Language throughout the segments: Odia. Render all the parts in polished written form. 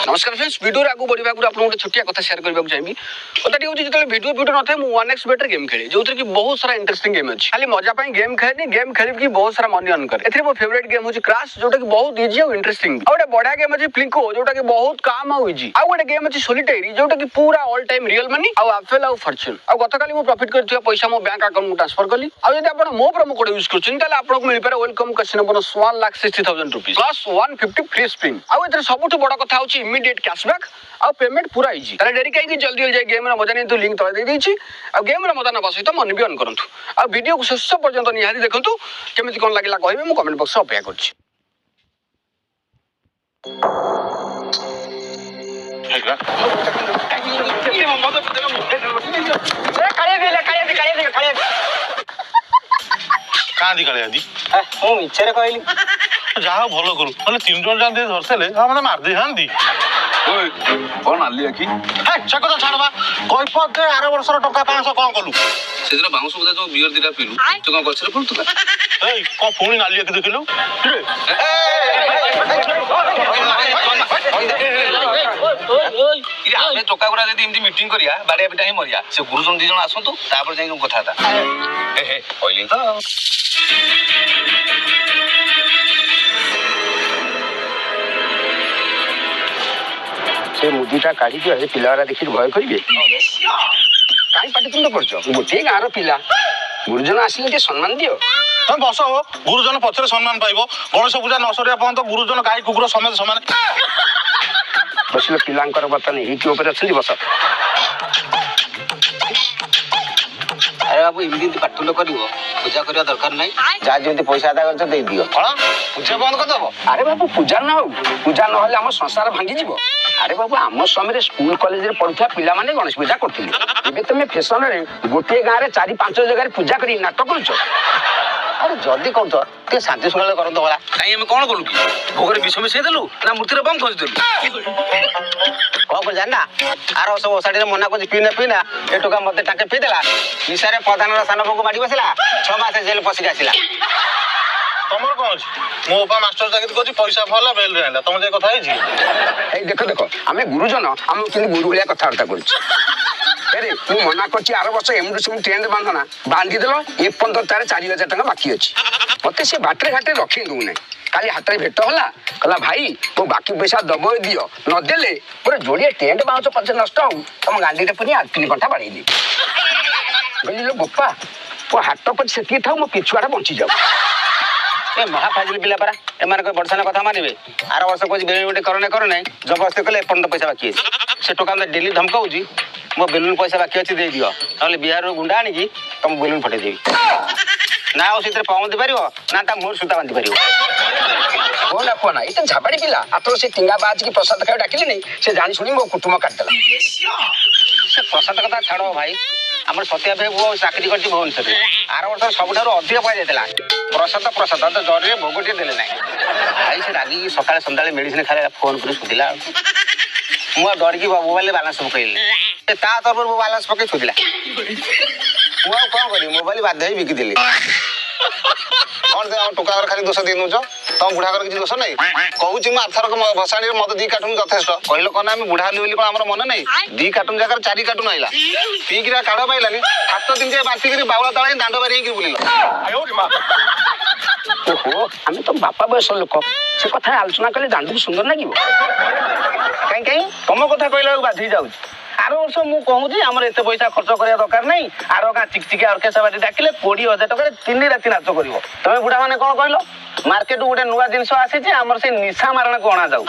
नमस्कार फ्रेंड्स वीडियो आगु बढ़िया आपको गोटे छोटिया कथा शेयर करने चाहिए कथाटी हूँ जो वीडियो न था मुझे 1x बेटर गेम खेली जो कि बहुत सारा इंटरेस्टिंग गेम अच्छी खाली मजा गेम खेलनी गेम खेल बहुत सारा मनी अर्न करे ए मो फेवरेट गेम हूँ क्रैश जोटा कि बहुत इजी और इंटरेस्टिंग और बढ़िया गेम अच्छी प्लिंको जोटा कि बहुत काम और इजी आ गोटे गेम अच्छी सोलिटेरी जोटा कि पूरा ऑल टाइम रियल मनी और एफएल और फॉर्च्यून और गतकाली मु प्रॉफिट करथिया पैसा मो बैंक अकाउंट ट्रांसफर कली और यदि आप मो प्रोमो कोड यूज करछन ताले आपको मिल पारे welcome casino bonus 1,60,000 rupees plus 150 free spin और एथरे सबुठ बड़ कथा होची इमीडिएट कैशबैक और पेमेंट पूरा इजी ताले डेरी कहीं जल्दी जाए गेम मजा नहीं तो लिंक तले दे देछि और गेम मजा नबा सहित मन भी ऑन करंतु और वीडियो को शेष पर्यंत निहारी देखंतु केमिति कोन लागिला कहबे मु कमेंट बॉक्स अपेक्षा करछि कादी काले आदि मु मिछरे कहली जाहा भलो करू माने 3 जन जान दे धरसेले आ माने मार दे हांदी ओए कोन आलिया की हे चको तो छाड़बा कोई पद दे 8 वर्षर टका 500 कोन कलु सेदिन बाउंस बुदा जो बियर दिटा पिलु तो कोन गछरे फुल तुका ए को फोन नालिया के देखिलु इरे आमे टका गुरा जदी इमती मीटिंग करिया बाडिया बिटा ही मरिया से गुरुजन 2 जन आसंतु तापर जाई को कथा था हे ओइली तो से मुदीटा काढ़ी दियो पिलारा देखि भय करिवे काई पाटी तुम करछो गोटे गार पिला गुरुजन आसिले के सम्मान दियो तुम बस हो गुरुजन पछरे सम्मान पाइबो गणेश पूजा नसरिया पन तो गुरुजन गाई कुकुर समेत समान बसिले पिलांकर बतन हिट ऊपर अछि बस अरे बाबू इमती पाठुंड करिवो पूजा करिया दरकार नै जा जेंति पैसा आदा करछ दे दियो हला पूजा बंद कर दबो अरे बाबू पूजा न हो पूजा न होले हम संसार भांगी जीवो अरे बाबू आम समय स्कूल कॉलेज रे पढुथा पिला माने गणेश पूजा करथिले एबे तुमे फैशन रे गोटे गां रे 4-5 जगह पूजा करी नाटक करछ अरे जल्दी कर तो के शांति सुनाले कर तो होला काई हम कोन कलु की भोगरे विष मिसे देलु ना मूर्ति रे बम खोज देलु को को जानना आरो सब ओसाडी रे मना को पीना ए टका मते टाके पी देला निसारे प्रधान रा सानो को माडी बसला 6 मास जेल पसी आसिला तमर कोन अछि मो उपा मास्टर चाकरी कोछि पैसा भला बेल रे आला तम जे कथा है जी ए देखो हमें गुरुजन हम किन गुरु भलिया कथा वार्ता करछ अरे तू मना करछि आरो वर्ष एमडू सिम ट्रेंड बांधना बांधी देलो ए 15 तारे 4000 टका बाकी अछि मते से बाटरे घाटे रखि दउ नै काली हाथ रे भेट होला कहला भाई तो बाकी पैसा दबो दियो न देले पूरा जोड़िए टेंट बाउच पछ नष्ट हो तुम गांडी रे पुनी 3 घंटा बाड़ी दी बोलिलो बप्पा तो हाथ पर सेकी थाउ मो पिछुआटा बंची जाऊ ए महाफाजिल पिला परा ए माने कोई बडसाना कथा मानिबे आरो वर्ष कोइ बेलुन करने जबरदस्ती कले 15 पैसा बाकी अछि से टोका में डेली धमकाउजी मो बेलुन पैसा बाकी अछि दे दियो नले बिहार रो गुंडा आनी की तुम बेलुन फटे देबी ना ओ सितरे पाउंद परियो ना ता मोर सुता बांधी परियो कोना कोना इते झाबाड़ी पिला आतो से टिंगा बाज की प्रसाद खाय डाकिले नै से जानि सुनी मो कुटुम काट देला से प्रसाद कथा छाड़ो भाई हमर सत्या भाई वो चाकरी करछि भुवनेश्वर आर वर्ष सबठारो अधिक पाइ जायतला प्रसाद तो जरे भोगटी देले नै भाई से रागी की सकाळे संधाळे मेडिसिन खाले फोन करी सुदिला मु डर की मोबाइल बैलेंस पकइले ता तरफ वो बैलेंस पकइ सुदिला मु कोन करी मोबाइल बाध्य बिकी देली कोन दे टोका खाली दोष दे नुछ तुम बुढ़ा कर किसी दोष नहीं कहूँ मैं आर्थर भसाणी मत 2 कार्टून यथेष्ट कहल कौन आम बुढ़ा बोली कौन आम मन नहीं 2 कार्टून जगह 4 कार्टून आईला पीक काढ़ पाइलानी हाथ 3 जाए बांटिक बाउला तले दांड बारी बुलिल ओहो हमें तो बापा बयस लोक से कथा आलोचना कले दांड भी सुंदर लागिवो कहीं कहीं तुम कथा कहला बाधी जाऊ आर वर्ष मु कहूँ आम एत पैसा खर्च करा दरकार नहीं आर गाँ चिकचिका अर्केस्ट्रा बाटी डाकिले 20,000 टका 3 राति नाच कर तुम बुढ़ा मैंने कौन कहल मार्केट गोटे नुआ जिनस आसी आमर से निशा मारण को अणा जाऊ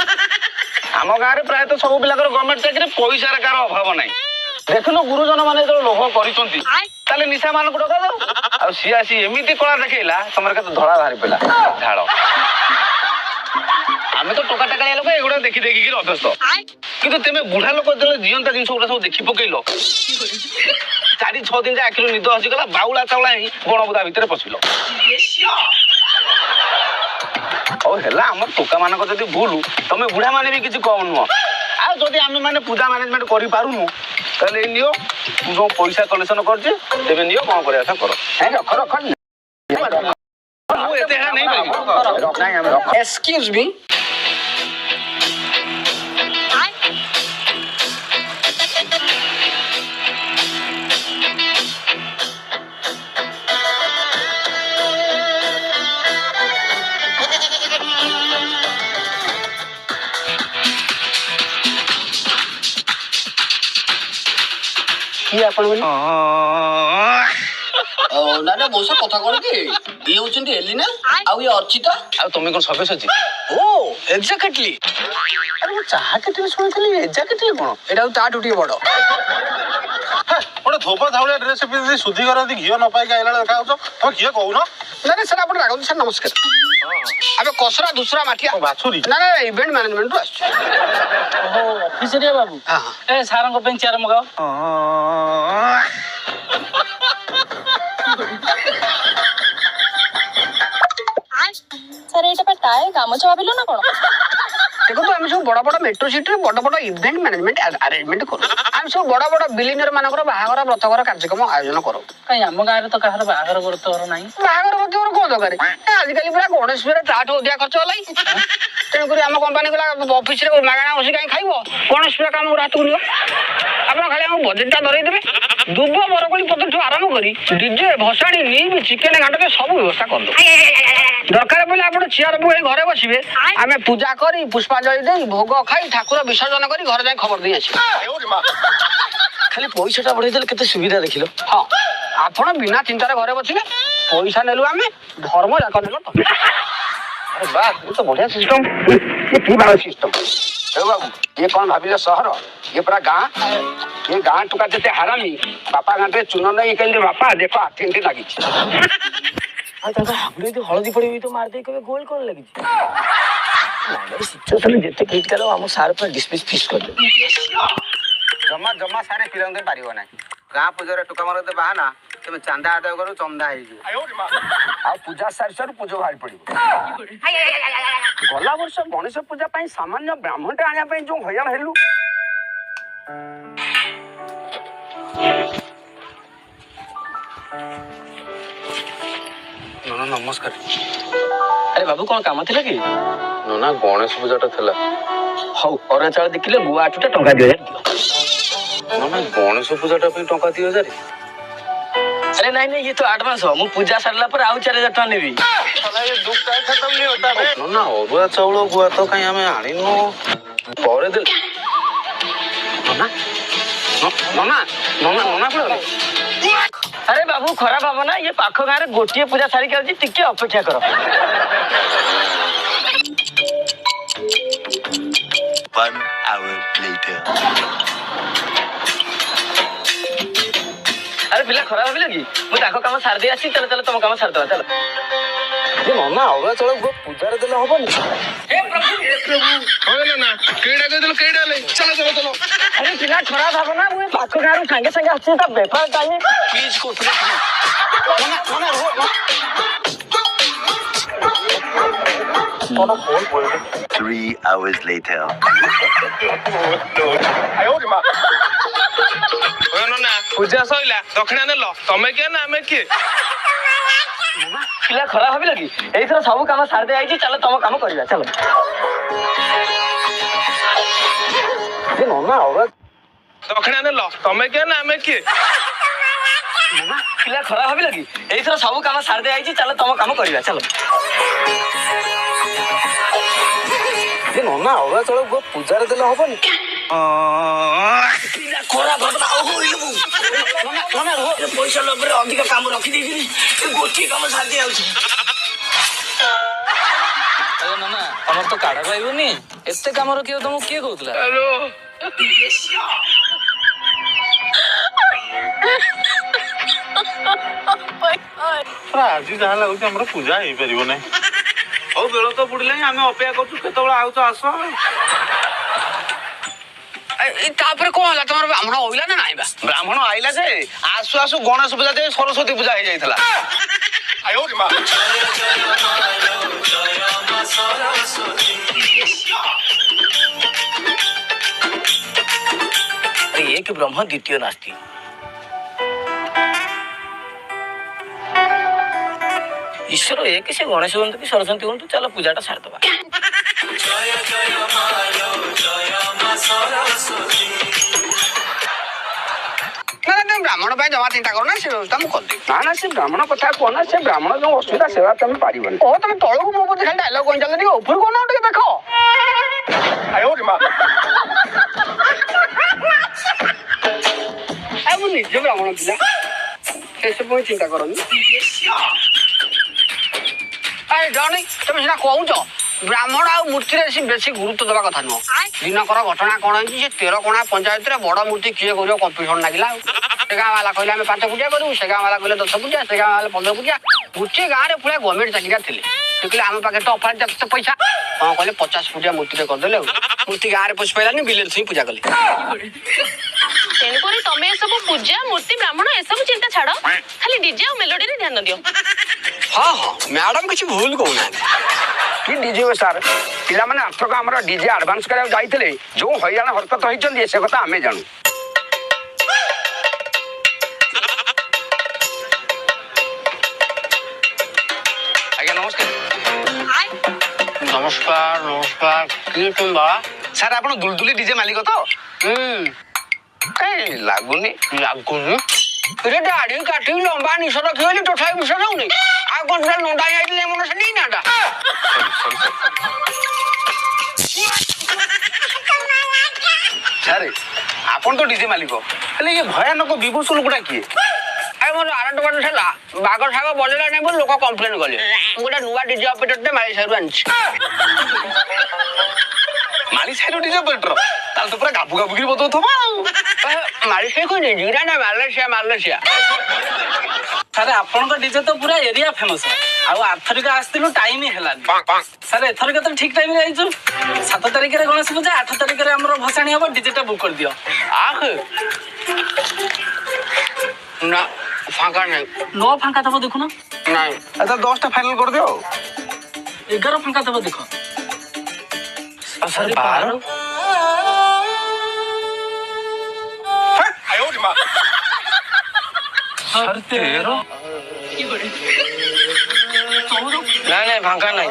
आम गाँव में प्रायतः सब पिला गवर्नमेंट चाकरी पैसा कार अभाव नहीं देखुन गुरुजन मैंने जो लोभ कर निशा मान को डका जाऊ आ सी आसी एमती कला देखला तुम के धड़ा बाहरी पड़ा झाड़ आम तो टोका टाका लोक एगुड़ा देखी देखिक अभ्यस्त कि तेमे बुढ़ा लोक जो जीवंता जिन गुड़ा सब देखी पकईल 4-6 दिन जाए आखिर निद हसीगला बाउला चाउला ही गणबुदा भितर पशिल और है आम टोका मान जब भूल तुम बुढ़ा माने भी किसी कम नुह आ जदि आम मैंने पूजा मैनेजमेंट करूँ ताले नियो जो पैसा कलेक्शन करछे तेबे नियो कोन करे आशा करो है रख वो एते है नहीं भाई एक्सक्यूज मी ଆପଣ ନା ନା ମଉସା କଥା କଣ କି ଇଏ ହଉଛନ୍ତି ଏଲିନା ଆଉ ଇଏ ଅର୍ଚିତା ଆଉ ତମେ କଣ ସବ୍ୟସାଚୀ? ଓ ଏକ୍ଜାକ୍ଟଲି ଆରେ ମୁଁ ଚାହା କେଟଲି ଶୁଣିଥିଲି ଏକ୍ଜାକ୍ଟଲି କଣ ଏଇଟା ଆଉ ତାଠୁ ଟିକେ ବଡ ଗୋଟେ ଧୋବା ଧାଉଳିଆ ଡ୍ରେସ ପିନ୍ଧି ସୁଧି କରନ୍ତି ଘିଅ ନ ପାଇକି ଆଇଲା ବେଳେ ଦେଖା ଯାଉଛ ତମେ କିଏ କହୁନ? ନା ନା ସାର୍ ଆପଣ ରାଗନ୍ତୁ ସାର୍ ନମସ୍କାର ଆମେ କସରା ଦୁସରା ମାଠିଆ ବାଛୁରୀ ନା ନା ଇଭେଣ୍ଟ ମ୍ୟାନେଜମେଣ୍ଟରୁ ଆସିଛୁ ଓହୋ ଅଫିସରେ ବାବୁ ଏ ସାରଙ୍କ ପାଇଁ ଚେୟାର ମଗାଅ। ସାର୍ ଏଇଟା ପା ଟାଏ ଗାମୁଛା ଭାବିଲ ନା କଣ? ଦେଖନ୍ତୁ ଆମେ ସବୁ ବଡ ବଡ ମେଟ୍ରୋ ସିଟିରେ ବଡ ବଡ ଇଭେଣ୍ଟ ମ୍ୟାନେଜମେଣ୍ଟ ଆରେଞ୍ଜମେଣ୍ଟ କରୁ ଆମେ ସବୁ ବଡ ବଡ ବିଲିନିୟର ମାନଙ୍କର ବାହାଘର ବ୍ରତଘର କାର୍ଯ୍ୟକ୍ରମ ଆୟୋଜନ କରୁ କାଇଁ ଆମ ଗାଁରେ ତ କାହାର ବାହାଘର ବ୍ରତଘର ନାହିଁ। ବାହାଘର ବ୍ରତଘର କଣ ଦରକାର ଆଜିକାଲି ପୁରା ଗଣେଶ ପୂଜାରେ ତାଠୁ ଅଧିକା ଖର୍ଚ୍ଚ ହେଲାଣି ତେଣୁକରି ଆମ କମ୍ପାନୀ ଗଲା ଅଫିସରେ ମାଗଣା ବସି କାହିଁ ଖାଇବ ଗଣେଶ ପୂଜା କାମ ଗୁରା ହାତକୁ ନିଅ ଆପଣ ଖାଲି ଆମ ବଜେଟଟା ଧରେଇ ଦେବେ ଦୁବ ବରକୋଳି ପତ୍ରଠୁ ଆରମ୍ଭ କରି ଡିଜେ ଭସାଣି ନିମ୍ ଚିକେନ ଘାଣ୍ଟ ସବୁ ବ୍ୟବସ୍ଥା କରିଦେବୁ ଦରକାର ପଡ଼ିଲେ ଆପଣ ଚେୟାର ପକେଇ ଘରେ ବସିବେ ଆମେ ପୂଜା କରି ପୁଷ୍ପାଞ୍ଜଳି ଦେଇ ଭୋଗ ଖାଇ ଠାକୁର ବିସର୍ଜନ କରି ଘରେ ଯାଇ ଖବର ଦେଇ ଆସିବେ ଖାଲି ପଇସାଟା ବଢେଇ ଦେଲେ କେତେ ସୁବିଧା ଦେଖିଲ। ହଁ ଆପଣ ବିନା ଚିନ୍ତାରେ ଘରେ ବସିବେ ପଇସା ନେଲୁ ଆମେ ଧର୍ମ ଯାକ ନେଲ ତମେ ଆରେ ବାଃ ଏ ତ ବଢିଆ ସିଷ୍ଟମ କି ଭାବ ସିଷ୍ଟମ ହେ ବାବୁ ଇଏ କଣ ଭାବିଲେ ସହର ଇଏ ପୁରା ଗାଁ ଏ ଗାଁ ଟୁକା ଯେତେ ହାରାମି ବାପା ଗାଁରେ ଚୁନ ନେଇ କହିଲେ ବାପା ଦେଖ ଆଠେଣ୍ଟି ଲାଗିଛି ଆଉ ତାଙ୍କ ହାବୁଡେ ହଳଦୀ ପଡିବି ତ ମାରିଦେଇ କେବେ ଗୋଲ କଣ ଲାଗିଛି ସିଚୁଏସନ ଯେତେ କ୍ରିଟିକାଲ ଆମ ସାର୍ ପୁରା ଡିସମିସ୍ ଫିସ୍ କରିଦେବେ ଜମା ଜମା ସାରେ ପିଲାଙ୍କୁ ପାରିବ ନାହିଁ ଗାଁ ପୂଜାରେ ଟୁକା ମାର ବାହାନା ତମେ ଚାନ୍ଦା ଆଦାୟ କରୁ ଚନ୍ଦା ହେଇଯିବ ଆଉ ପୂଜା ସାରି ସାରୁ ପୂଜା ବାହାରି ପଡିବ ଗଲା ବର୍ଷ ଗଣେଶ ପୂଜା ପାଇଁ ସାମାନ୍ୟ ବ୍ରାହ୍ମଣଟେ ଆଣିବା ପାଇଁ ଯୋଉ ହଇରାଣ ହେଲୁ ନନା ନମସ୍କାର। ଆରେ ବାବୁ କଣ କାମ ଥିଲା କି? ନନା ଗଣେଶ ପୂଜାଟା ଥିଲା। ହଉ ଅରୁଆ ଚାଉଳ 2 କିଲୋ ଗୁଆ 8ଟା ଟଙ୍କା 2000 ଦିଅ। ନନା ଗଣେଶ ପୂଜାଟା ପାଇଁ ଟଙ୍କା 2000? अरे नहीं नहीं ये तो एडवांस हो। मु पूजा सरला पर आउ 4000 टका नेबी। नना अरुआ चाउल गुआ तो कहीं हमें आनिनु परे दे नना नना नना नना पड़े अरे बाबू खराब हम ना ये पाखो गाँव में गोटे पूजा सारी कर टिके अपेक्षा कर 1 hour later. अरे पिला खराब भाविल कि मुझे काम सारी दे आसी चलो चलो तुम काम सारी दवा चलो नना अरुआ चाउल गुआ पूजा रे देले हबनी हे प्रभु हो ना केडा कह देलो केडा ले चलो चलो चलो अरे पिला खराब हम ना मुझे पाखो गाँव संगे संगे आसी ता बेपार टाइम प्लीज को नना रो 3 hours later. नना पूजा सइला दक्षिणा नेल तमे के ना हमें के पिला खराब भाविल कि एथर सब काम सारी दे आइछि चलो तुम काम करबा चलो नना अरुआ दक्षिणा नेल तमे के ना हमें के पिला खराब भाविल कि एथर सब काम सारी दे आइछि चलो तुम काम करबा चलो नना अरुआ चाउल गुआ पूजा रे देले हबनी पिला खराब भावना होइलु नना रो पैसा लबरे अधिक काम रखी देइछि गोटी काम सारी दे आउछि अरे नना हमर तो काढा पाइबोनी एते काम रखियो तुम किए कहउतला हेलो आज जहाँ लगुच आम पूजा हो पार ना हौ बेल तो बुड़िले आम अपेक्षा करछु केतबेला आउछ आस तापर कौन होला तुम्हारा ब्राह्मण होइला ना नाइबा ब्राह्मण आइला जे आसु आसु गणेश पूजा जे सरस्वती पूजा हो जाइतला एक ब्रह्म द्वितीय नास्ति ईश्वर एक से गणेश हूँ कि सरस्वती हूँ चलो पूजाटा सारी दबा ब्राह्मण जमा चिंता करो ना से व्यवस्था मुझे ना ना से ब्राह्मण कथा कहना से ब्राह्मण जो असुविधा सेवा तुम पारिबनी ओ तुम तळक मो बोली खाली डायलॉग कोन चल दियो ऊपर कोन उठे देखो ମୁଁ ନିଜେ ବ୍ରାହ୍ମଣ ପିଲା ସେସବୁ ଚିନ୍ତା କରନି। ଜଣେ ତମେ ସିନା କହୁଛ ବ୍ରାହ୍ମଣ ଆଉ ମୂର୍ତ୍ତିରେ ବେଶୀ ଗୁରୁତ୍ୱ ଦେବା କଥା ନୁହଁ। ଦିନକର ଘଟଣା କଣ ହେଇଛି ସେ 13 କଣା ପଞ୍ଚାୟତରେ ବଡ ମୂର୍ତ୍ତି କିଏ କରିବ କମ୍ପିଟିସନ ଲାଗିଲା ଆଉ। ସେ ଗାଁ ବାଲା କହିଲେ ଆମେ 5 ପୂଜା କରିବୁ, ସେ ଗାଁ ବାଲା କହିଲେ 10 ପୂଜା, ସେ ଗାଁ ବାଲା 15 ପୂଜା। ଗୋଟିଏ ଗାଁରେ ପୁରା ଗଭର୍ଣ୍ଣମେଣ୍ଟ ଚାକିରିଆ ଥିଲେ। ସେ କହିଲେ ଆମ ପାଖରେ ତ ଅଫାର କେତେ ପଇସା, କଣ କହିଲେ 50 ପୂଜା ମୂର୍ତ୍ତିରେ କରିଦେଲେ ଆଉ। ମୂର୍ତ୍ତି ଗାଁରେ ପଶି ପାଇଲାନି, ବିଲରେ ହିଁ ପୂଜା କଲେ। ତେଣୁକରି ତମେ ଏସବୁ ପୂଜା ମୂର୍ତ୍ତି ବ୍ରାହ୍ମଣ ଏସବୁ ଚିନ୍ତା ଛାଡ, ଖାଲି ଡିଜେ ଆଉ ମେଲୋଡିରେ ଧ୍ୟାନ ଦିଅ। ହଁ ହଁ ମ୍ୟାଡାମ କିଛି ଭୁଲ କହୁନାହାନ୍ତି। କି ଡିଜେ ସାର୍, ପିଲାମାନେ ଆର୍ଥକ ଆମର ଡିଜେ ଆଡଭାନ୍ସ କରିବାକୁ ଯାଇଥିଲେ ଯୋଉ ହଇରାଣ ହରକତ ହେଇଛନ୍ତି ସେ କଥା ଆମେ ଜାଣୁ। ଆଜ୍ଞା ନମସ୍କାର। ନମସ୍କାର ନମସ୍କାର। କିଏ ତୁମ ବାବା? ସାର୍ ଆପଣ ଦୁଲଦୁଲି ଡିଜେ ମାଲିକ ତ? କାଇଁ ଲାଗୁନି। ଲାଗୁନି ରେ ଦାଢି କାଟି ଲମ୍ବା ନିଶ ରଖିଗଲି ତଥାପି ବିଷ ଯାଉନି। ଆଉ କଣ ସେଟା ନଣ୍ଡା ଯାଇଥିଲେ ମନ ସେ ନେଇ ନାଟା। ସାର୍ ଆପଣ ତ ଡିଜେ ମାଲିକ, ହେଲେ ଇଏ ଭୟାନକ ବିଭୂଷଣ ଗୁଡା କିଏ? ମୋର ଆରଟ ବାଟ ଥିଲା ବାଘ ଶାଗ ବଜେଇଲା ନାହିଁ ବୋଲି ଲୋକ କମ୍ପ୍ଲେନ କଲେ। ମୁଁ ଗୋଟେ ନୂଆ ଡିଜେ ଅପରେଟରଟେ ମାଳି ସାହିରୁ ଆଣିଛି। ମାଳି ସାହିର ଡିଜେ ଅପରେଟର? ତାହେଲେ ତ ପୁରା ଗାବୁ ଗାବୁକିରି ବଦଉଥିବ ଆଉ। ମାଳି ସାହି କହିନି ଜିରା ନା ମାଲେସିଆ ମାଲେସିଆ। ସାର୍ ଆପଣଙ୍କ ଡିଜେ ତ ପୁରା ଏରିଆ ଫେମସ। ଆଉ ଆର୍ଥରିକ ଆସିଥିଲୁ ଟାଇମ ହେଲାନି। ସାର୍ ଏଥର କେତେ ଠିକ ଟାଇମରେ ଯାଇଛୁ। 7 ତାରିଖରେ ଗଣେଶ ପୂଜା, 8 ତାରିଖରେ ଆମର ଭସାଣି ହବ। ଡିଜେଟା ବୁକ୍ କରିଦିଅ। ନା ফাঁকা নাই। नो ফাঁকা থাকো দেখো না। নাই আচ্ছা 10টা ফাইনাল করে দিও। 11 ফাঁকা থাকো দেখো। স্যার 12। আয় ওরে মা। স্যার 13। কি করে? নাই নাই ফাঁকা নাই।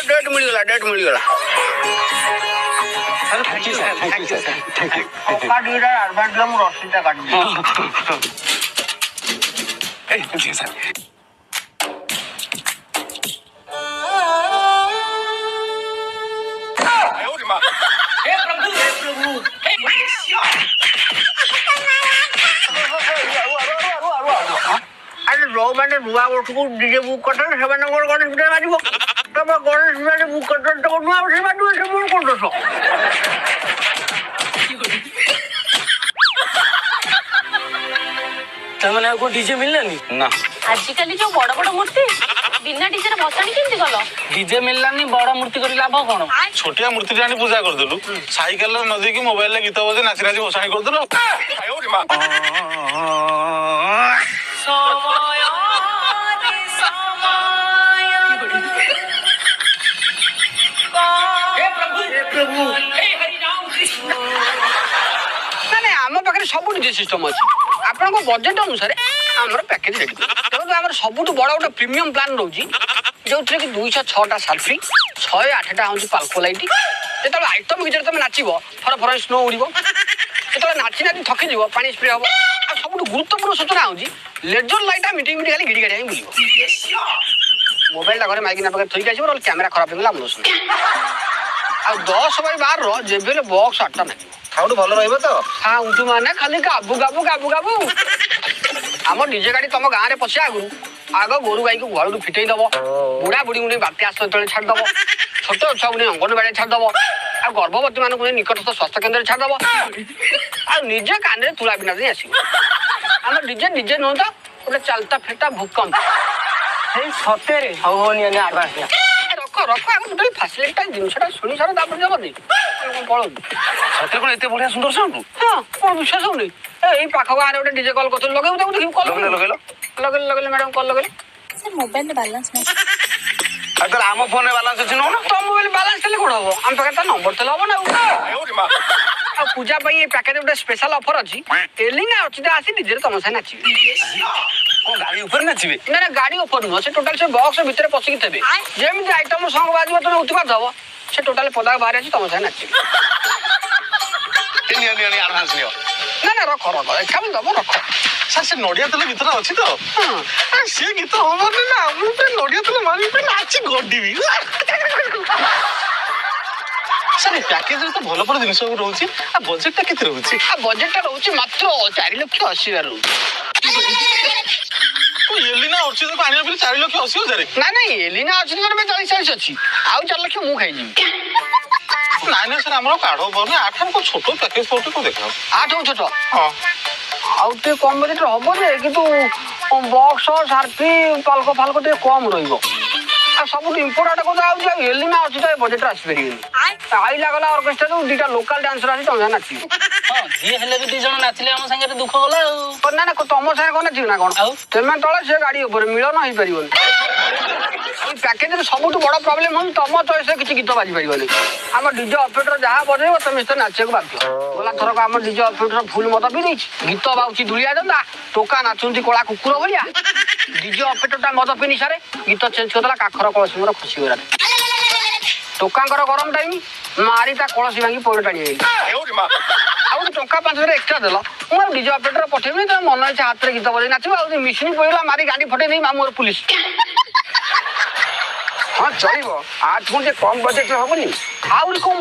ডেট মিলিগলা ডেট মিলিগলা। Thank you sir, thank you sir, thank you. টকা 2টা অ্যাডভান্স দিলে মু রসিদটা কাটি দিই। এই জি স্যার। আয় ওরে মা। हे प्रभु हे प्रभु। আরে ଯୋଉମାନେ ନୂଆ ବର୍ଷକୁ ଡିଜେ ବୁକ୍ କରିଛନ୍ତି ସେମାନଙ୍କର ଗଣେଶ ପୂଜା ବାଜିବ। ତମେ ଗଣେଶ ପୂଜା ବୁକ୍ କରିଛନ୍ତି ତମ ନୂଆ ବର୍ଷ ବାଜିବ, ସେ ମୋର କଣ ଦୋଷ? ତାମାନେ ଆଉ କୋଉ ଡିଜେ ମିଳିଲାନି? ନା ଆଜିକାଲି ଯୋଉ ବଡ ବଡ ମୂର୍ତ୍ତି ବିନା ଡିଜେରେ ଭସାଣି କେମିତି କଲ? ଡିଜେ ମିଳିଲାନି, ବଡ ମୂର୍ତ୍ତି କରି ଲାଭ କଣ? ଛୋଟିଆ ମୂର୍ତ୍ତି ଆଣି ପୂଜା କରିଦେଲୁ। ସାଇକେଲରେ ନଦୀକି ମୋବାଇଲରେ ଗୀତ ବଜେଇ ନାଚି ନାଚି ଭସାଣି କରିଦେଲୁ। ଆୟ ଓରେ ମା। ନାଇଁ ଆମ ପାଖରେ ସବୁ ଡିଜେ ସିଷ୍ଟମ ଅଛି। ଆପଣଙ୍କ ବଜେଟ ଅନୁସାରେ ଆମର ପ୍ୟାକେଜ ରେଡି କରୁ। ତେଣୁ ଆମର ସବୁଠୁ ବଡ ଗୋଟେ ପ୍ରିମିୟମ ପ୍ଲାନ ରହୁଛି, ଯୋଉଥିରେ କି 206ଟା ସାଲ୍ଫି, 108ଟା ହଉଛି ପାଲକୋ ଲାଇଟ୍। ଯେତେବେଳେ ଆଇଟମ ଭିତରେ ତମେ ନାଚିବ ଫର ଫର ସ୍ନୋ ଉଡ଼ିବ। ଯେତେବେଳେ ନାଚି ନାଚି ଥକିଯିବ ପାଣି ସ୍ପ୍ରେ ହବ। ଆଉ ସବୁଠୁ ଗୁରୁତ୍ୱପୂର୍ଣ୍ଣ ସୂଚନା ହଉଛି ଲେଜର ଲାଇଟ୍ ମିଟିଂ ମିଟିଂ ଖାଲି ଘିଡ଼ି ଗାଡ଼ି ହେଇ ବୁଲିବ। ମୋବାଇଲଟା ଘରେ ମାଇକିନା ପାଖରେ ଥୋଇକି ଆସିବ, ନହେଲେ କ୍ୟାମେରା ଖରାପ ହେଇଗଲା ଆମ ଦୋଷ। ଆଉ 10/12ର ଯେବେ ହେଲେ ବକ୍ସ 8ଟା ନାଚିବ। ସାଉଣ୍ଡ ଭଲ ରହିବ ତ? ସାଉଣ୍ଡ ମାନେ ଖାଲି ଗାବୁ ଗାବୁ ଗାବୁ ଗାବୁ। ଆମ ଡିଜେ ଗାଡି ତମ ଗାଁରେ ପଶିବା ଆଗରୁ ଆଗ ଗୋରୁ ଗାଈକୁ ଘରରୁ ଫିଟେଇ ଦବ। ବୁଢା ବୁଢୀଙ୍କୁ ନେଇ ବାତ୍ୟା ଆଶ୍ରୟ ତଳେ ଛାଡିଦବ। ଛୋଟ ଛୁଆକୁ ନେଇ ଅଙ୍ଗନବାଡିରେ ଛାଡିଦବ। ଆଉ ଗର୍ଭବତୀ ମାନଙ୍କୁ ନେଇ ନିକଟସ୍ଥ ସ୍ୱାସ୍ଥ୍ୟ କେନ୍ଦ୍ରରେ ଛାଡିଦବ। ଆଉ ନିଜ କାନରେ ତୁଳା ବିନା ଦେଇ ଆସିବ। ଆମ ଡିଜେ ଡିଜେ ନୁହଁ ତ, ଗୋଟେ ଚାଲତା ଫେଟା ଭୂକମ୍ପ। ସେଇ ସତରେ ହଉ ହଉ ନିଅ ଆଡଭାନ୍ସ ନିଅ। ରଖ ରଖ ଆଗ ଟୋଟାଲି ଫାସିଲିଟି ଜିନିଷଟା ଶୁଣି ସାର ତାପରେ ଜବନି ପଳଉଛୁ। ସତରେ କଣ ଏତେ ବଢିଆ ସୁନ୍ଦର ସାଉଣ୍ଡ? ହଁ ମୋର ବିଶ୍ୱାସ ହଉନି। ଏଇ ପାଖ ଗାଁରେ ଗୋଟେ ଡିଜେ କଲ୍ କରୁଥିଲି, ଲଗେଇବୁ ତାକୁ ଦେଖିବୁ। କଲ୍ ଲଗେଇଲ ଲଗେଇଲ ଲଗେଇଲେ ମ୍ୟାଡାମ କଲ୍ ଲଗେଇଲେ। ସାର୍ ମୋବାଇଲରେ ବାଲାନ୍ସ ନାହିଁ। ଆଉ ତାହେଲେ ଆମ ଫୋନରେ ବାଲାନ୍ସ ଅଛି ନଉନ। ତମ ମୋବାଇଲ ବାଲାନ୍ସ ଥିଲେ କଣ ହବ? ଆମ ପାଖରେ ତା ନମ୍ବର ଥିଲେ ହବ ନା। ଆୟ ଓରେ ମା। ଆଉ ପୂଜା ପାଇଁ ଏ ପ୍ୟାକେଜ ଗୋଟେ ସ୍ପେଶାଲ ଅଫର ଅଛି। ଏଲିନା ଅଚିତା ଆସି ଡିଜେରେ ତମ ସାଙ୍ଗେ ନାଚିବେ। କଣ ଗାଡି ଉପରେ ନାଚିବେ? ନା ନା ଗାଡି ଅଫର ନୁହଁ, ସେ ଟୋଟାଲ ସେ ବକ୍ସ ଭିତରେ ପଶିକି ଥିବେ। ଯେମିତି ଆଇଟମ ସଙ୍ଗ ବାଜିବ ତମେ ଉତ୍ପାତ ହବ, ସେ ଟୋଟାଲ ପଦାକୁ ବାହାରି ଆସି ତମ ସାଙ୍ଗେ ନାଚିବେ। ନିଅ ନିଅ ଆଡଭାନ୍ସ ନିଅ। ନା ନା ରଖ ରଖ ଏକା ବି ଦବ ରଖ। ସାର୍ ସେ ନଡ଼ିଆ ତେଲ ଗୀତଟା ଅଛି ତ ସେ ଗୀତ ହବନି ନା ମୁଁ ନଡ଼ିଆ ତେଲ ମାରିବି ନାଚି ଗଡିବି। ସାର୍ ଏ ପ୍ୟାକେଜରେ ତ ଭଲ ଭଲ ଜିନିଷ ସବୁ ରହୁଛି ଆଉ ବଜେଟଟା କେତେ ରହୁଛି? ବଜେଟଟା ରହୁଛି ମାତ୍ର 4,80,000 ରହୁଛି। ଏଲିନା ଅର୍ଚିତାକୁ ଆଣିବା ବୋଲି 4,80,000? ନାଇଁ ଏଲିନା ଅଛି 40,40 ଅଛି ଆଉ 4 ଲକ୍ଷ ମୁଁ ଖାଇଯିବି। ନାଇଁ ସାର୍ ଆମର କାଢ ହବନି 8 ଛୋଟ ପ୍ୟାକେଜ ପଟେ କଣ ଦେଖାଅ 8 ଛୋଟ ହଁ ଆଉ ଟିକେ କମ ବଜେଟରେ ହବ ଯେ କିନ୍ତୁ ବକ୍ସ ସାର୍ଫି ପାଲକ ଫାଲକ ଟିକେ କମ ରହିବ ଆଉ ସବୁଠୁ ଇମ୍ପୋର୍ଟାଣ୍ଟ କଥା ହଉଛି ଆଉ ଏଲିନା ଅଛି ତ ଏ ବଜେଟରେ ଆସିପାରିବେନି। ଆଇଲା ଗଲା ଅର୍କେଷ୍ଟ୍ରାରୁ 2ଟା ଲୋକାଲ ଡ୍ୟାନ୍ସର ଆସି ତମେ ନାଚିବ। ହଁ ଯିଏ ହେଲେ ବି 2 ଜଣ ନାଚିଲେ ଆମ ସାଙ୍ଗରେ ଦୁଃଖ ଗଲା ଆଉ। ନା ତମ ସାଙ୍ଗେ କଣ ନାଚିବ ନା କଣ ଆଉ ତମେ ତଳେ ସେ ଗାଡି ଉପରେ ମିଳନ ହେଇପାରିବନି। এই ପ୍ୟାକେଜରେ ସବୁଠୁ ବଡ ପ୍ରୋବ୍ଲେମ ହଉଛି ତମ ଚଏସରେ କିଛି ଗୀତ ବାଜି ପାରିବନି। ଆମ ଡିଜେ ଅପରେଟର ଯାହା ବଜେଇବ ତମେ ସେଟା ନାଚିବାକୁ ବାଧ୍ୟ। ଗଲା ଥରକ ଆମ ଡିଜେ ଅପରେଟର ଫୁଲ ମଦ ପିଇ ଦେଇଛି ଗୀତ ବାଉଛି ଧୁଳିଆ ଦଣ୍ଡା ଟୋକା ନାଚୁନ୍ତି କଳା କୁକୁର ଭଳିଆ। ଡିଜେ ଅପରେଟରଟା ମଦ ପିଇ ସାରେ ଗୀତ ଚେଞ୍ଜ କରିଦେଲା କାଖର କଳସୀ ମୋର ଖୁସି ଗଲା। ଟୋକାଙ୍କର ଗରମ ଟାଇମ ମାରି ତା କଳସୀ ଭାଙ୍ଗି ପଇଡ଼ ଟାଣି ହେଇଗଲି। ଆଉ ଟଙ୍କା 5,000 ଏକ୍ସଟ୍ରା ଦେଲ ମୁଁ ଆଉ ଡିଜେ ଅପରେଟର ପଠେଇବି ତମେ ମନ ଇଚ୍ଛା ହାତରେ ଗୀତ ବଜେଇ ନାଚିବ ଆଉ ମିଶିନି ପଇଲା ମାରି ଗାଡି ଫଟେଇ ନେଇ ମାମୁର ପୁଲିସ। ହଁ ଚଳିବ ଆଠ ପୁଣି କମ ବଜେଟରେ ହବନି ଆହୁରି କମ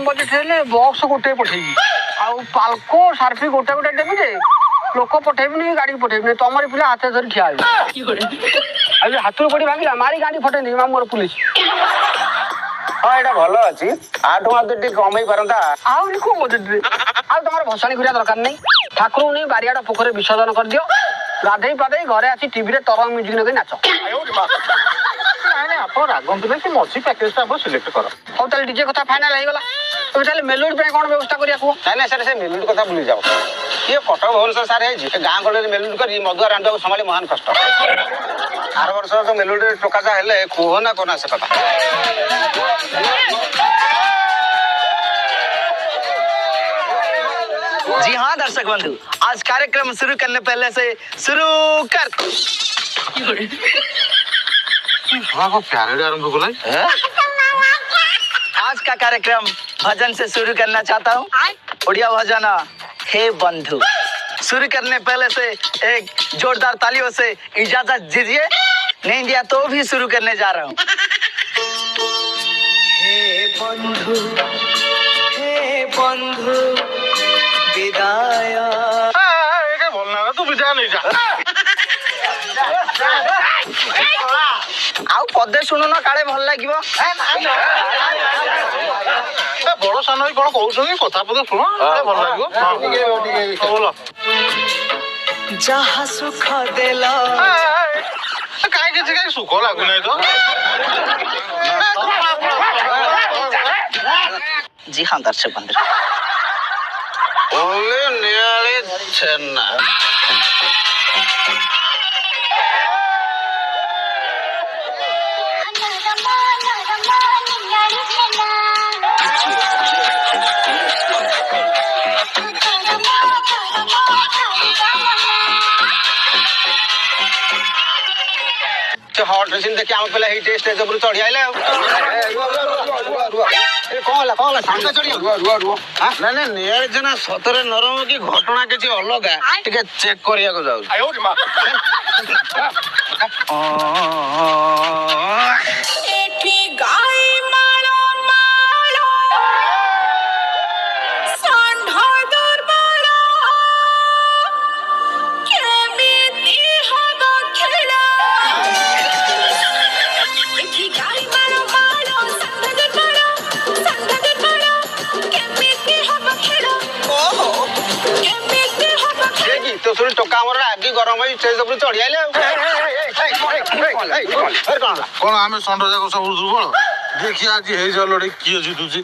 ବଜେଟରେ ହେଲେ ବକ୍ସ ଗୋଟେ ପଠେଇବି ଆଉ ପାଲକୋ ସାର୍ଫି ଗୋଟେ ଦେବି ଯେ ଲୋକ ପଠେଇବିନି ଗାଡି ପଠେଇବିନି ତମରି ପିଲା ହାତରେ ଧରି ଠିଆ ହେବି ଆଉ ହାତରୁ ପଡି ଭାଙ୍ଗିଲା ମାରି ଗାଡି ଫଟେଇ ନେଇ ମାମୁର ପୁଲିସ। ହଁ ଏଇଟା ଭଲ ଅଛି 8 ଟିକେ କମେଇ ପାରନ୍ତା ଆହୁରି କମ ବଜେଟରେ ଆଉ ତମର ଭସାଣି କରିବା ଦରକାର ନାହିଁ ଠାକୁରଙ୍କୁ ନେଇ ବାରିଆଡ ପୋଖରୀ ବିସର୍ଜନ କରିଦିଅ ଗାଧେଇ ପାଧେଇ ଘରେ ଆସି ଟିଭିରେ ତରଙ୍ଗ ମ୍ୟୁଜିକ ଲଗେଇ ନାଚ। ନାଇଁ ଆପଣ ରାଗନ୍ତୁ ନାହିଁ ସେ ମଝି ପ୍ୟାକେଜଟା ଆପଣ ସିଲେକ୍ଟ କର। ହଉ ତାହେଲେ ଡିଜେ କଥା ଫାଇନାଲ ହେଇଗଲା ତମେ ତାହେଲେ ମେଲୋଡି ପାଇଁ କଣ ବ୍ୟବସ୍ଥା କରିବା କୁହ? ନାଇଁ ସାର୍ ସେ ମେଲୋଡି କଥା ଭୁଲି ଯାଅ ଇଏ କଟକ ଭୁବନେଶ୍ୱର ସାର୍ ହେଇଛି ଗାଁ ଗହଳିରେ ମେଲୋଡି କରି ମଧୁଆ ରାଣ୍ଡକୁ ସମ୍ଭାଳି ମହାନ କଷ୍ଟ। ଆର ବର୍ଷ ତ ମେଲୋଡିରେ ଟୋକା ଯା ହେଲେ କୁହନା ସେ କଥା। जी हाँ दर्शक बंधु आज कार्यक्रम शुरू करने पहले से शुरू कर। आज का कार्यक्रम भजन से शुरू करना चाहता हूँ उड़िया भजन हे बंधु। शुरू करने पहले से एक जोरदार तालियों से इजाजत दीजिए नहीं दिया तो भी शुरू करने जा रहा हूँ। हे बंधु विदाय बोलना तू विदा नहीं जा आउ पदे शुणुन काले भल लागिव बड़ सान कौन कहते कथा पद शुण भल लगे बोल जहा सुख देल कहीं किसी कहीं सुख लगुना तो जी हाँ दर्शक बंधु ओले नियाले छेना हॉट ड्रेसिंग देखिए आम पे हिट स्टेज ऊपर चढ़ी आइले कौन सामने चढ़ी ना नियाले छेना सतरे नरम कि घटना किसी अलग टिके चेक करिया को जाऊ तो सुन टोका हमर आगे गरम होई स्टेज ऊपर चढ़ी आइले कौन आम षंड जाक सब दुर्बल देखिए आज हे लड़े किए जितुची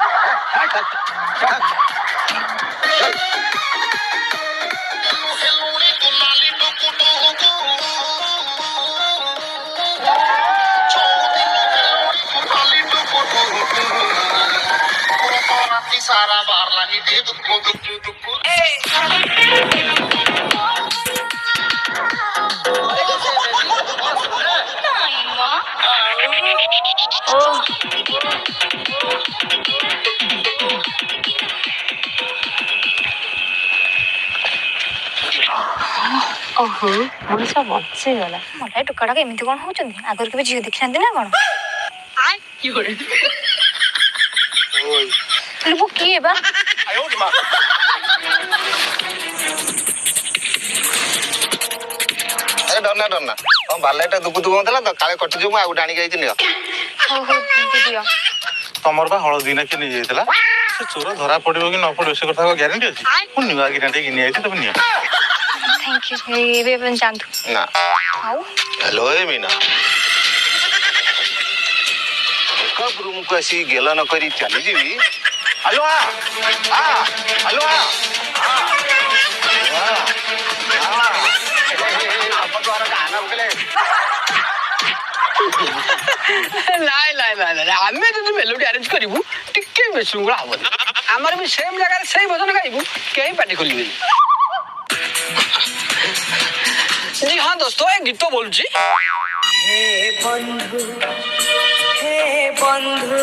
सारा बाहर लगी थी दुक्को ଓହୋ ମଣିଷ ବଞ୍ଚିଗଲା। ମତେ ଟୋକାଟା ଏମିତି କଣ ହଉଛନ୍ତି? ଆଗରୁ କେବେ ଝିଅ ଦେଖିନାହାନ୍ତି ନା କଣ? କିଏ ବା? ଡରନା ଡରନା ତମ ବାଲାଇଟା ଦୁକୁ ଦୁକୁ ହଉଥିଲା ତ କାଳେ କଟିଯିବ ମୁଁ ଆଉ ଗୋଟେ ଆଣିକି ଆଇଛି ନିଅ। ଦିଅ। ତମର ବା ହଳଦୀ ନା କିଏ ନେଇଯାଇଥିଲା ସେ ଚୋର ଧରା ପଡିବ କି ନ ପଡିବ ସେ କଥା ଗ୍ୟାରେଣ୍ଟି ଅଛି। ମୁଁ ନୂଆ ଗିରାଟେ ଘିନି ଆଇଛି ତମେ ନିଅ। Thank you. ଏବେ ଯାଆନ୍ତୁ ନା। ଆଉ ହ୍ୟାଲୋ ଏ ମିନା ରୁମକୁ ଆସି ଗେଲ ନ କରି ଚାଲିଯିବି। ହ୍ୟାଲୋ ହ୍ୟାଲୋ ଆମେ ଯଦି ମେଲୋଡି ଆରେଞ୍ଜ କରିବୁ ଟିକେ ବିଶୃଙ୍ଖଳା ହବନି। ଆମର ବି ସେମ୍ ଜାଗାରେ ସେଇ ଭଜନ ଗାଇବୁ କେହି ପାଟି ଖୋଲିବେନି। জি हाँ दोस्तों एक गीत तो बोलूची। हे बंधु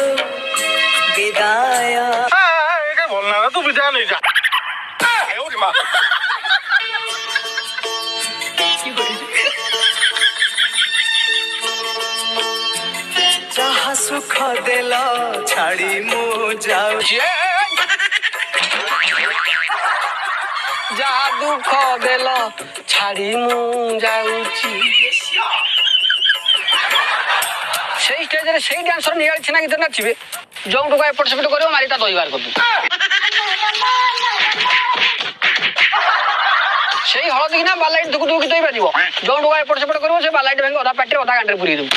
विदाय। बोलना ना तू विदा नहीं जा। जहाँ सुख देल छाड़ी मु जाऊ যা দুঃখ দেল ছাড়ি মু যাউছি। সেই স্টেজে সেই ডান্সর নিগাড়ি ছিনা গীত নাচিবে ଯୋଉ ଟୋକା ଏପଟ ସେପଟ କରିବ ମାରିଟା ଦହିବାର କରିଦୁ। ସେଇ ହଳଦୀ କିନା ବାଲାଇଟ୍ ଦୁକୁ ଦୁକୁ ଗୀତ ବାଜିବ ଯୋଉ ଟୋକା ଏପଟ ସେପଟ କରିବ ସେ ବାଲାଇଟ୍ ଭାଙ୍ଗି ଅଧା ପାଟିରେ ଅଧା ଗାଣ୍ଡରେ ପୁରେଇ ଦେବୁ।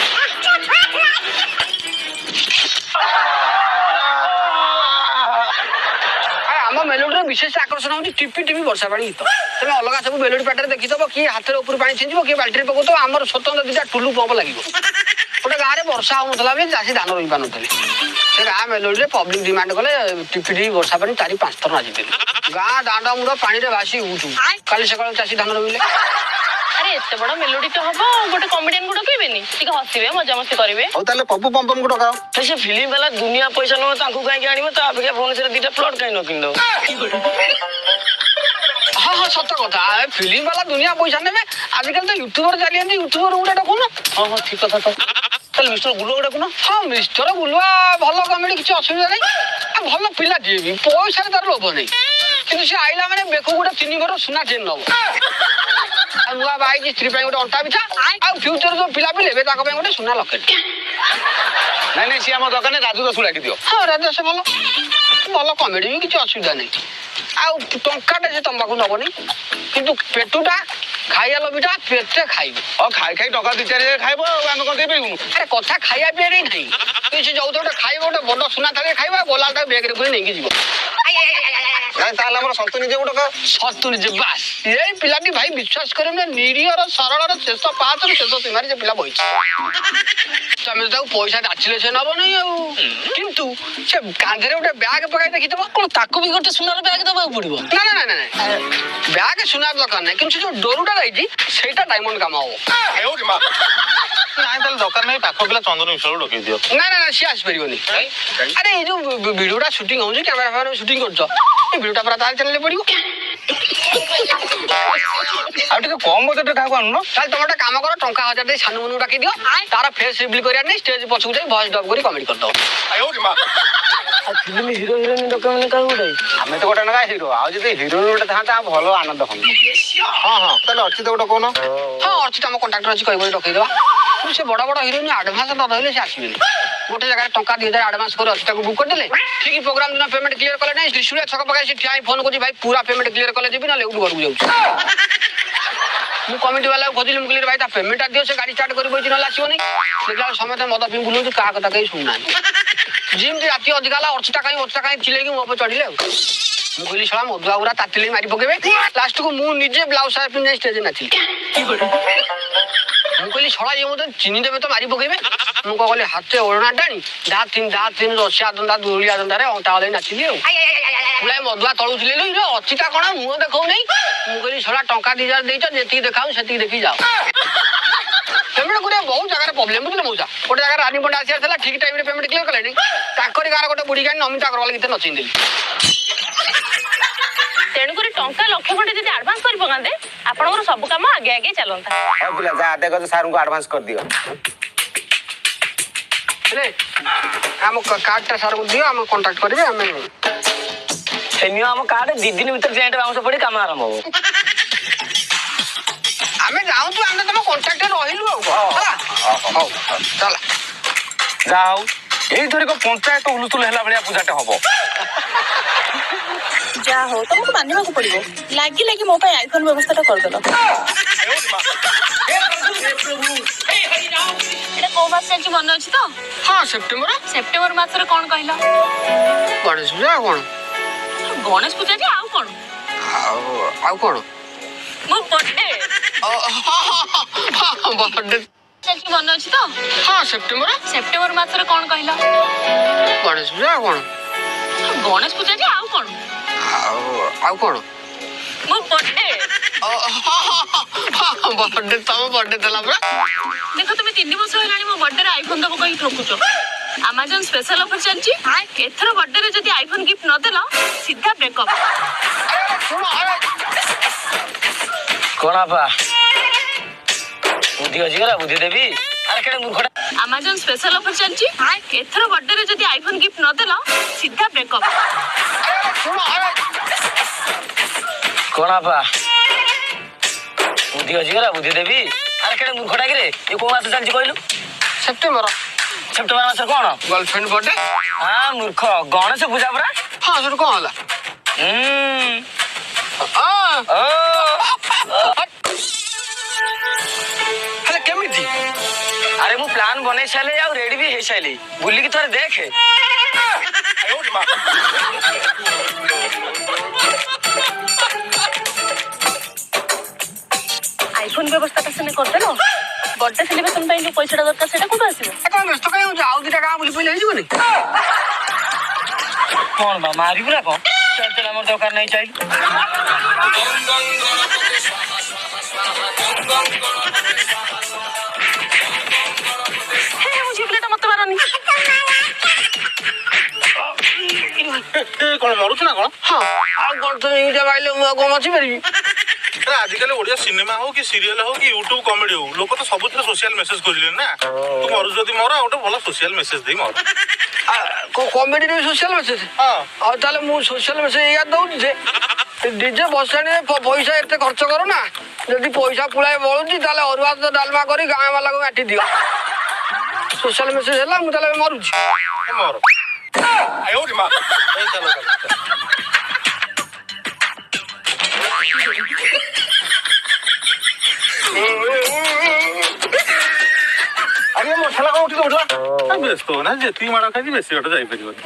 ଆମ ମେଲୋଡିର ବିଶେଷ ଆକର୍ଷଣ ହଉଛି ଟିପି ଟିପି ବର୍ଷା ପାଣି ଗୀତ। ତମେ ଅଲଗା ସବୁ ମେଲୋଡି ପାଟରେ ଦେଖିଦବ କିଏ ହାତରେ ଉପରୁ ପାଣି ଛିଞ୍ଚିବ କିଏ ବାଲ୍ଟିରେ ପକଉଥିବ। ଆମର ସ୍ୱତନ୍ତ୍ର ଦିଟା ଟୁଲୁ ପମ୍ପ ଲାଗିବ। ଗୋଟେ ଗାଁରେ ବର୍ଷା ହଉନଥିଲା ବୋଲି ଚାଷୀ ଧାନ ରୋଇ ପାରୁନଥିଲେ। ସେ ଗାଁ ମେଲୋଡିରେ ପବ୍ଲିକ ଡିମାଣ୍ଡ କଲେ ଟିପି ଟିପି ବର୍ଷା ପାଣି 4-5 ଥର ନାଚିଥିଲେ। ଗାଁ ଦାଣ୍ଡ ମୁଣ୍ଡ ପାଣିରେ ଭାସି ଉଠୁ। କାଲି ସକାଳୁ ଚାଷୀ ଧାନ ରୋଇଲେ। ଆରେ ଏତେ ବଡ ମେଲୋଡି ତ ହବ ଗୋଟେ କମେଡିଆନ କୁ ଡକେଇବେନି? ଟିକେ ହସିବେ ମଜାମସ୍ତି କରିବେ। ହଉ ତାହେଲେ ପପୁ ପମ୍ପମ୍ କୁ ଡକାଅ। ସେ ଫିଲ୍ମ ବାଲା ଦୁନିଆ ପଇସା ନବ ତାଙ୍କୁ କାହିଁକି ଆଣିବ? ତା ଅପେକ୍ଷା ଭୁବନେଶ୍ୱର ଦିଟା ପ୍ଲଟ କାହିଁ ନ କିଣିଦବ? ହଁ ହଁ ସତ କଥା ଫିଲ୍ମ ବାଲା ଦୁନିଆ ପଇସା ନେବେ। ଆଜିକାଲି ତ ୟୁଟ୍ୟୁବର ଚାଲିଛନ୍ତି ୟୁଟ୍ୟୁବର ଗୋଟେ ଡକୁନ। ହଁ ହଁ ଠିକ କଥା ତ। ତାହେଲେ ମିଷ୍ଟର ଗୁଲୁଆ ଡାକୁନ। ହଁ ମିଷ୍ଟର ଗୁଲୁଆ ଭଲ କମେଡି କିଛି ଅସୁବିଧା ନାହିଁ। ଭଲ ପିଲାଟିଏ ବି ପଇସାରେ ତାର ଲୋଭ ନାହିଁ। କିନ୍ତୁ ସେ ଆଇଲା ମାନେ ବେକୁ ଗୋଟେ 3 ଘର ସୁନା ଚେନ୍ ନବ। ଆଉ ନୂଆ ବାଇକି ସ୍ତ୍ରୀ ପାଇଁ ଗୋଟେ ଅଣ୍ଟା ବିଛା ଆଉ ଫ୍ୟୁଚର ଯୋଉ ପିଲା ବି ନେବେ ତାଙ୍କ ପାଇଁ ଗୋଟେ ସୁନା ଲକେଟ। ନାଇଁ ନାଇଁ ସିଏ ଆମ ଦୋକାନରେ ରାଜୁ ରସୁ ଡାକି ଦିଅ। ହଁ ରାଜେଶ ଭଲ କମେଡି ବି କିଛି ଅସୁବିଧା ନାହିଁ। ଆଉ ଟଙ୍କାଟେ ସେ ତମ୍ବାକୁ ନବନି କିନ୍ତୁ ପେଟୁଟା ଖାଇବା ଲୋଭିଟା ପେଟେ ଖାଇବ। ହଁ ଖାଇ ଖାଇ ଟଙ୍କା 2-4 ଖାଇବ ଆଉ ଆମେ କଣ ଦେଇପାରିବୁନୁ? ଆରେ କଥା ଖାଇବା ପିଇବା ନାହିଁ ସେ ଯୋଉ ଗୋଟେ ଖାଇବ ଗୋଟେ ବଡ ସୁନା ଥାଳିରେ ଖାଇବା ଗଲା ତାକୁ ବେଗରେ ପୁରେଇ ନେଇକି ଯିବ। ନାଇଁ ତାହେଲେ ଆମର ସତୁ ନିଜେ ଗୋଟେ ଡକାଅ। ସତୁ ନିଜେ ବାସ୍ ଏଇ ପିଲାଟି ଭାଇ ବିଶ୍ୱାସ କରିବେ ନିରୀହର ସରଳର ଶେଷ ପାହାଚର ଶେଷ ସୀମାରେ ସେ ପିଲା ବଇଛି। ତମେ ତାକୁ ପଇସା ଯାଚିଲେ ସେ ନବ ନାହିଁ ଆଉ। କିନ୍ତୁ ସେ କାନ୍ଧରେ ଗୋଟେ ବ୍ୟାଗ ପକାଇ ଦେଖିଥିବ କଣ ତାକୁ ବି ଗୋଟେ ସୁନାର ବ୍ୟାଗ ଦବାକୁ ପଡିବ? ନା ନା ନା ବ୍ୟାଗ ସୁନାର ଦରକାର ନାହିଁ କିନ୍ତୁ ସେ ଯୋଉ ଡୋରୁଟା ଯାଇଛି ସେଇଟା ଡାଇମଣ୍ଡ କାମ ହବ। ନାଇଁ ତାହେଲେ ଦରକାର ନାହିଁ ପାଖ ପିଲା ଚନ୍ଦନ ବିଶ୍ୱାଳ ଡକେଇ ଦିଅ। ନା ନା ସିଏ ଆସିପାରିବନି। ଆରେ ଏଇ ଯୋଉ ଭିଡିଓଟା ସୁଟିଂ ହଉଛି କ୍ୟାମେରା ଫ୍ୟାମେରା ସୁଟିଂ କରୁଛ ଏ ଭିଡିଓଟା ପୁରା ତାହେଲେ ଚ୍ୟାନେଲରେ ପଡିବ। ଆଉ ଟିକେ କମ ବଜେଟରେ କାହାକୁ ଆଣୁନ? ତାହେଲେ ତମେ ଗୋଟେ କାମ କର ଟଙ୍କା 1000 ଦେଇ ସାନ ମନକୁ ଡାକି ଦିଅ ତାର ଫେସ୍ ରିଭିଲ୍ କରିବାର ନାହିଁ ଷ୍ଟେଜ ପଛକୁ ଯାଇ ଭଏସ୍ ଡବ୍ କରି କମେଡି କରିଦବ। ଫିଲ୍ମ ହିରୋ ହିରୋଇନ ଡକାମାନେ କାହାକୁ ଡାକି? ଆମେ ତ ଗୋଟେ ନଗା ହିରୋ ଆଉ ଯଦି ହିରୋଇନ ଗୋଟେ ଥାନ୍ତା ଭଲ ଆନନ୍ଦ ହନ୍ତା। ହଁ ହଁ ତାହେଲେ ଅଛି ତ ଗୋଟେ କହୁନ? ହଁ ଅଛି ତମ କଣ୍ଟାକ୍ଟର ଅଛି କହିବ ଡକେଇଦବା। ସେ ବଡ ବଡ ହିରୋଇନ ଆଡଭାନ୍ସ ନ ରହିଲେ ସେ ଆସିବେନି। ଗୋଟେ ଜାଗାରେ ଟଙ୍କା 2000 ଆଡଭାନ୍ସ କରି ଅଛି ତାକୁ ବୁକ୍ କରିଦେଲେ ଠିକ ପ୍ରୋଗ୍ରାମ ଦିନ ପେମେଣ୍ଟ କ୍ଲିୟର କଲେ ନାହିଁ ତ୍ରିଶୂଳିଆ ଛକ ପକାଇ ସେ ଠିଆ ଫୋନ କରୁଛି ଭାଇ ପୁରା ପେମେଣ୍ଟ କ୍ଲିୟର କଲେ ଯିବି ନହେଲେ ଏଉଠୁ ଘରକୁ ଯାଉଛି। ମୁଁ କମିଟି ବାଲାକୁ ଖୋଜିଲି ମୁଁ କହିଲି ଭାଇ ତା ପେମେଣ୍ଟଟା ଦିଅ ସେ ଗାଡି ଷ୍ଟାର୍ଟ କରି ବଇଛି ନହେଲେ ଆସିବନି। ଦେଖିଲା ସମସ୍ତେ ମଦ ପିଇ ବୁଲୁଛି କାହା କଥା କେହି ଶୁଣୁନାହାନ୍ତି। ଯେମିତି ରାତି ଅଧିକା ହେଲା ଅର୍ଚିତା କାହିଁ ଚିଲେଇକି ମୋ ଉପରେ ଚଢିଲେ ଆଉ। ମୁଁ କହିଲି ଶଳା ମଧୁଆ ଗୁରା ତାତିଲେ ମାରି ପକେଇବେ। ଲାଷ୍ଟକୁ ମୁଁ ନିଜେ ବ୍ଲାଉଜ ସାର୍ଟ ପିନ୍ଧି ଷ୍ଟେଜରେ ନାଚିଲି। ମୁଁ କହିଲି ଶଳା ଇଏ ମତେ ଚିହ୍ନି ଦେବେ ତ ମାରି ପକେଇବେ। ମୁଁ କଣ କଲି ହାତେ ଓଢ଼ଣା ଟାଣି ଦା ତିନି ରସିଆ ଦନ୍ଦା ଦୁଳିଆ ଦନ୍ଦାରେ ଅଣ୍ଟା ହଲେଇ ନାଚିଲି ଆଉ। ପୁଳାଏ ମଧୁଆ ତଳୁ ଚିଲେଇଲୁ ଅଚିତା କଣ ମୁହଁ ଦେଖଉନାହିଁ। ମୁଁ କହିଲି ଶଳା ଟଙ୍କା 2000 ଦେଇଛ ଯେତିକି ଦେଖାଉ ସେତିକି ଦେଖି ଯାଅ। ପେମେଣ୍ଟ କରିବା ବହୁତ ଜାଗାରେ ପ୍ରୋବ୍ଲେମ ବୁଝିଲେ ମଉସା। ଗୋଟେ ଜାଗାରେ ରାନୀ ପଣ୍ଡା ଆସିବାର ଥିଲା ଠିକ ଟାଇମରେ ପେମେଣ୍ଟ କ୍ଲିୟର କଲେନି ତାଙ୍କରି ଗାଁର ଗୋଟେ ବୁଢୀ ଗାଣି ନମିତା ଅଗ୍ରୱାଲ ଗୀତ ନଚେଇଦେଲି। ତେଣୁକରି ଟଙ୍କା ଲକ୍ଷେ ଖଣ୍ଡେ ଯଦି ଆଡଭାନ୍ସ କରି ପକାନ୍ତେ ଆପଣଙ୍କର ସବୁ କାମ ଆଗେ ଆଗେ ଚାଲନ୍ତା। ହଉ ପିଲା ଯା ଆଦାୟ କରି ସାର୍ଙ୍କୁ ଆଡଭାନ୍ସ କରିଦିଅ। ଆମ କାର୍ଡଟା ସାର୍ଙ୍କୁ ଦିଅ, ଆମେ କଣ୍ଟାକ୍ଟ କରିବେ। ଆମେ ନିଅ ଆମ କାର୍ଡ 2 ଦିନ ଭିତରେ ଜଏଣ୍ଟ ବାଉଁଶ ପଡି କାମ ଆରମ୍ଭ ହବ। ଆମେ ଯାଉଛୁ, ଆମେ ତମ କଣ୍ଟାକ୍ଟରେ ରହିଲୁ ଆଉ ହଉ ଚାଲ। ଯାହା ହଉ ଏଇଥରିକ ପଞ୍ଚାୟତ ହୁଲୁସୁଲ ହେଲା ଭଳିଆ ପୂଜାଟେ ହବ। ଯାହା ହଉ ତମକୁ ମାନିବାକୁ ପଡିବ। ଲାଗି ଲାଗି ମୋ ପାଇଁ ଆଇଫୋନ ବ୍ୟବସ୍ଥାଟା କରିଦେଲ। ଏଇଟା କୋଉ ମାସ ଚାଲିଛି ମନେ ଅଛି ତ? ହଁ ସେପ୍ଟେମ୍ବର। ସେପ୍ଟେମ୍ବର ମାସରେ କଣ କହିଲ? ଗଣେଶ ପୂଜା। ଆଉ କଣ? ଗଣେଶ ପୂଜା ଯେ ଆଉ କଣ? ଆଉ କଣ? ମୋ ବର୍ଥଡେ। ବର୍ଥଡେ ଚାଲିଛି ମନେ ଅଛି ତ? ହଁ ସେପ୍ଟେମ୍ବର। ସେପ୍ଟେମ୍ବର ମାସରେ କଣ କହିଲ? ଗଣେଶ ପୂଜା। ଆଉ କଣ? ଗଣେଶ ପୂଜା ଯେ ଆଉ କଣ? ଆଉ କଣ? ମୋ ବର୍ଥଡେ। ବର୍ଥଡେ ତମ ବର୍ଥଡେ ଥିଲା ପରା। ଦେଖ ତୁମେ 3 ବର୍ଷ ହେଲାଣି ମୋ ବର୍ଥଡେରେ ଆଇଫୋନ ଦବ କହି ଠକୁଛ। ଆମାଜନ ସ୍ପେଶାଲ ଅଫର ଚାଲିଛି। ଏଥର ବର୍ଥଡେରେ ଯଦି ଆଇଫୋନ ଗିଫ୍ଟ ନ ଦେଲ ସିଧା ବ୍ରେକଅପ୍। କଣ ବାପା ବୁଦ୍ଧି ଅଛି ଗଲା ବୁଦ୍ଧି ଦେବି। ଆରେ କେଡେ ମୂର୍ଖଟା। ଆମାଜନ ସ୍ପେଶାଲ ଅଫର ଚାଲିଛି। ଏଥର ବର୍ଥଡେରେ ଯଦି ଆଇଫୋନ ଗିଫ୍ଟ ନ ଦେଲ ସିଧା ବ୍ରେକଅପ୍। କଣ ବାପା ବୁଦ୍ଧି ଅଛି ଗଲା ବୁଦ୍ଧି ଦେବି। ଆରେ କେଡେ ମୂର୍ଖଟା କିରେ। ଏ କୋଉ ମାସ ଚାଲିଛି କହିଲୁ? ସେପ୍ଟେମ୍ବର। ସେପ୍ଟେମ୍ବର ମାସରେ କଣ? Girlfriend birthday. ହଁ ମୂର୍ଖ ଗଣେଶ ପୂଜା ପରା। ହଁ ସେଠୁ କଣ ହେଲା? ହେଲେ କେମିତି? ଆରେ ମୁଁ ପ୍ଲାନ୍ ବନେଇ ସାରିଲି ଆଉ ରେଡି ବି ହେଇ ସାରିଲି। ବୁଲିକି ଥରେ ଦେଖେ। ଆଇଫୋନ ବ୍ୟବସ୍ଥାଟା ସିନା କରିଦେଲ, ବର୍ଥଡେ ସେଲିବ୍ରେସନ ପାଇଁ ଯୋଉ ପଇସାଟା ଦରକାର ସେଟା କୋଉଠୁ ଆସିବ? କଣ ବ୍ୟସ୍ତ କାହିଁ ହଉଛି? ଆଉ 2ଟା ଗାଁ ବୁଲି ପଇଲେ ହେଇଯିବନି? କଣ ବା ମାରିବୁ ନା କଣ? ଚାଲ ଆମର ଦରକାର ନାହିଁ ଚାଲ। ମୁଁ ଝିଅ ପିଲାଟା ମତେ ମାରନି। କଣ ମରୁଛୁ ନା କଣ? ହଁ ଆଉ କଣ ତମେ ଏଇଟା ଗାଇଲେ ମୁଁ ଆଉ କଣ ମଚି ପାରିବି? ଆଜିକାଲି ଓଡିଆ ସିନେମା ହଉ କି ସିରିଏଲ ହଉ କି ୟୁଟ୍ୟୁବ କମେଡି ହଉ ଲୋକ ତ ସବୁଥିରେ ସୋସିଆଲ ମେସେଜ କରିଲେନି ନା। ତୁ ମରୁଛୁ ଯଦି ମର, ଆଉ ଗୋଟେ ଭଲ ସୋସିଆଲ ମେସେଜ ଦେଇ ମର। କମେଡିରେ ସୋସିଆଲ ମେସେଜ? ହଁ ଆଉ ତାହେଲେ ମୁଁ ସୋସିଆଲ ମେସେଜ ଏଇଆ ଦଉଛି ଯେ ଡିଜେ ବସାଣିରେ ପଇସା ଏତେ ଖର୍ଚ୍ଚ କର ନା। ଯଦି ପଇସା ପୁଳାଏ ବଳୁଛି ତାହେଲେ ଅରୁଆ ଭାତ ଡାଲମା କରି ଗାଁ ବାଲାକୁ ବାଣ୍ଟି ଦିଅ। ସୋସିଆଲ ମେସେଜ ହେଲା, ମୁଁ ତାହେଲେ ମରୁଛି। ମର। ଆରେ ମୋ ଠେଲା କଣ ଉଠି ଦଉଥିଲା? ବ୍ୟସ୍ତ ହଉ ନା, ଯେତିକି ମାଡ଼ ଖାଇଛି ବେଶୀ ବାଟ ଯାଇପାରିବନି।